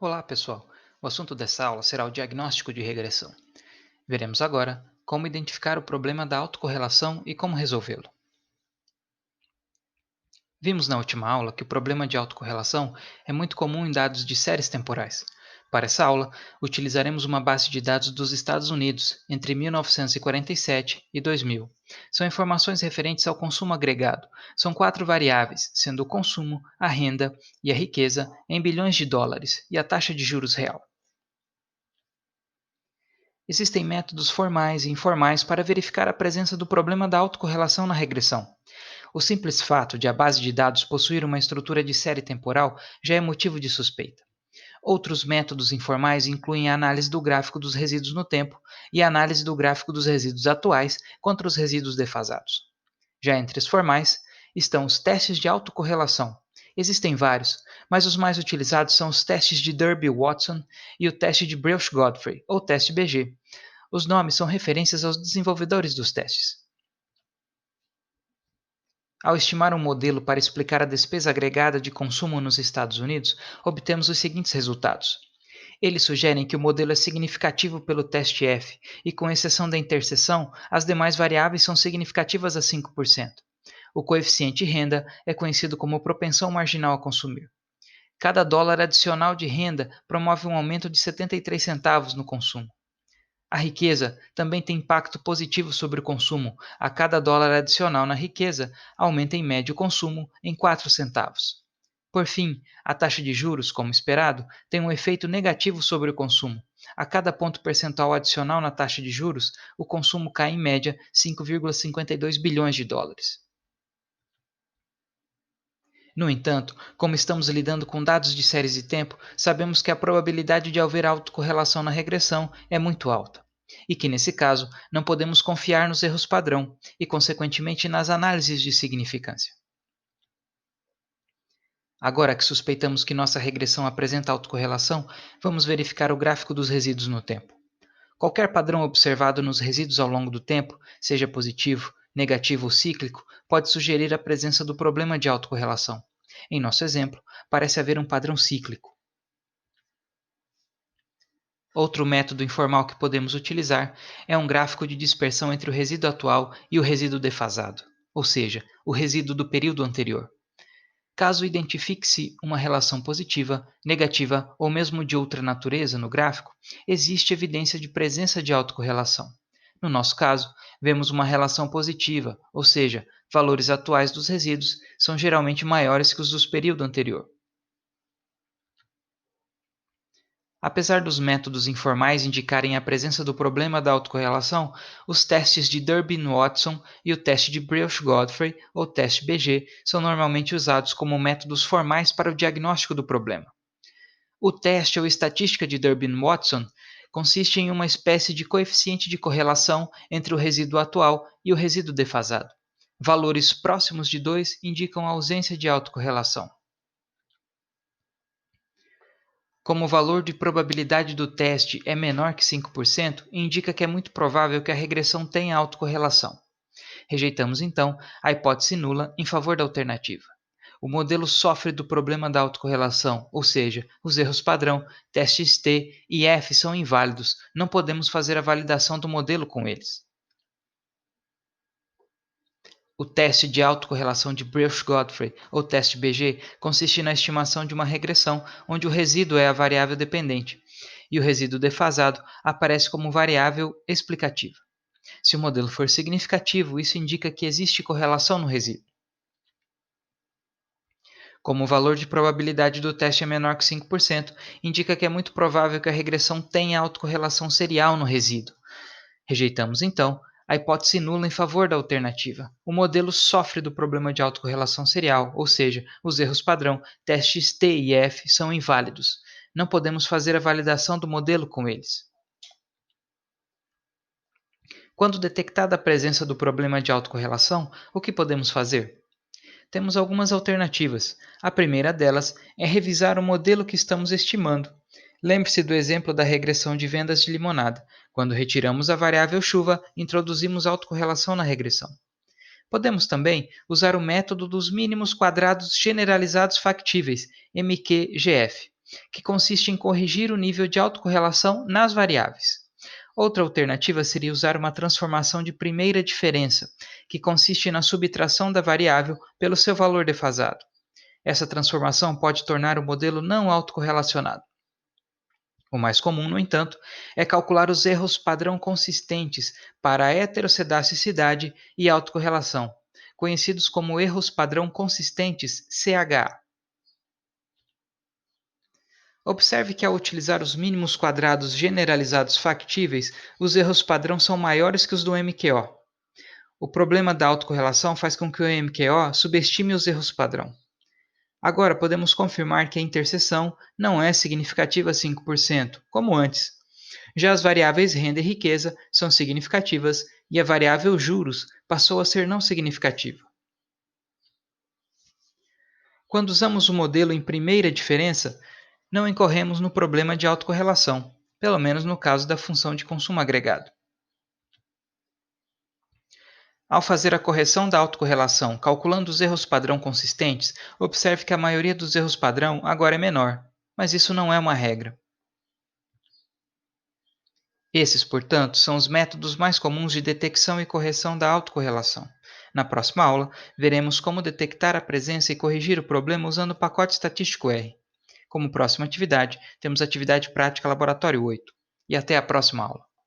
Olá, pessoal! O assunto dessa aula será o diagnóstico de regressão. Veremos agora como identificar o problema da autocorrelação e como resolvê-lo. Vimos na última aula que o problema de autocorrelação é muito comum em dados de séries temporais. Para essa aula, utilizaremos uma base de dados dos Estados Unidos entre 1947 e 2000. São informações referentes ao consumo agregado. São quatro variáveis, sendo o consumo, a renda e a riqueza em bilhões de dólares e a taxa de juros real. Existem métodos formais e informais para verificar a presença do problema da autocorrelação na regressão. O simples fato de a base de dados possuir uma estrutura de série temporal já é motivo de suspeita. Outros métodos informais incluem a análise do gráfico dos resíduos no tempo e a análise do gráfico dos resíduos atuais contra os resíduos defasados. Já entre os formais estão os testes de autocorrelação. Existem vários, mas os mais utilizados são os testes de Derby-Watson e o teste de Breusch-Godfrey, ou teste BG. Os nomes são referências aos desenvolvedores dos testes. Ao estimar um modelo para explicar a despesa agregada de consumo nos Estados Unidos, obtemos os seguintes resultados. Eles sugerem que o modelo é significativo pelo teste F, e com exceção da interseção, as demais variáveis são significativas a 5%. O coeficiente renda é conhecido como propensão marginal a consumir. Cada dólar adicional de renda promove um aumento de 73 centavos no consumo. A riqueza também tem impacto positivo sobre o consumo. A cada dólar adicional na riqueza, aumenta em média o consumo em 4 centavos. Por fim, a taxa de juros, como esperado, tem um efeito negativo sobre o consumo. A cada ponto percentual adicional na taxa de juros, o consumo cai em média 5,52 bilhões de dólares. No entanto, como estamos lidando com dados de séries de tempo, sabemos que a probabilidade de haver autocorrelação na regressão é muito alta, e que, nesse caso, não podemos confiar nos erros padrão e, consequentemente, nas análises de significância. Agora que suspeitamos que nossa regressão apresenta autocorrelação, vamos verificar o gráfico dos resíduos no tempo. Qualquer padrão observado nos resíduos ao longo do tempo, seja positivo, negativo ou cíclico, pode sugerir a presença do problema de autocorrelação. Em nosso exemplo, parece haver um padrão cíclico. Outro método informal que podemos utilizar é um gráfico de dispersão entre o resíduo atual e o resíduo defasado, ou seja, o resíduo do período anterior. Caso identifique-se uma relação positiva, negativa ou mesmo de outra natureza no gráfico, existe evidência de presença de autocorrelação. No nosso caso, vemos uma relação positiva, ou seja, valores atuais dos resíduos são geralmente maiores que os do período anterior. Apesar dos métodos informais indicarem a presença do problema da autocorrelação, os testes de Durbin-Watson e o teste de Breusch-Godfrey, ou teste BG, são normalmente usados como métodos formais para o diagnóstico do problema. O teste ou estatística de Durbin-Watson consiste em uma espécie de coeficiente de correlação entre o resíduo atual e o resíduo defasado. Valores próximos de 2 indicam a ausência de autocorrelação. Como o valor de probabilidade do teste é menor que 5%, indica que é muito provável que a regressão tenha autocorrelação. Rejeitamos então a hipótese nula em favor da alternativa. O modelo sofre do problema da autocorrelação, ou seja, os erros padrão, testes T e F são inválidos, não podemos fazer a validação do modelo com eles. O teste de autocorrelação de Breusch-Godfrey, ou teste BG, consiste na estimação de uma regressão onde o resíduo é a variável dependente e o resíduo defasado aparece como variável explicativa. Se o modelo for significativo, isso indica que existe correlação no resíduo. Como o valor de probabilidade do teste é menor que 5%, indica que é muito provável que a regressão tenha autocorrelação serial no resíduo. Rejeitamos, então, a hipótese nula em favor da alternativa. O modelo sofre do problema de autocorrelação serial, ou seja, os erros padrão, testes T e F, são inválidos. Não podemos fazer a validação do modelo com eles. Quando detectada a presença do problema de autocorrelação, o que podemos fazer? Temos algumas alternativas. A primeira delas é revisar o modelo que estamos estimando. Lembre-se do exemplo da regressão de vendas de limonada. Quando retiramos a variável chuva, introduzimos autocorrelação na regressão. Podemos também usar o método dos mínimos quadrados generalizados factíveis, MQGF. que consiste em corrigir o nível de autocorrelação nas variáveis. Outra alternativa seria usar uma transformação de primeira diferença, que consiste na subtração da variável pelo seu valor defasado. Essa transformação pode tornar o modelo não autocorrelacionado. O mais comum, no entanto, é calcular os erros padrão consistentes para a heteroscedasticidade e autocorrelação, conhecidos como erros padrão consistentes CHA. Observe que ao utilizar os mínimos quadrados generalizados factíveis, os erros padrão são maiores que os do MQO. O problema da autocorrelação faz com que o MQO subestime os erros padrão. Agora podemos confirmar que a interseção não é significativa a 5%, como antes. Já as variáveis renda e riqueza são significativas e a variável juros passou a ser não significativa. Quando usamos o modelo em primeira diferença, não incorremos no problema de autocorrelação, pelo menos no caso da função de consumo agregado. Ao fazer a correção da autocorrelação calculando os erros padrão consistentes, observe que a maioria dos erros padrão agora é menor, mas isso não é uma regra. Esses, portanto, são os métodos mais comuns de detecção e correção da autocorrelação. Na próxima aula, veremos como detectar a presença e corrigir o problema usando o pacote estatístico R. Como próxima atividade, temos a atividade prática laboratório 8. E até a próxima aula.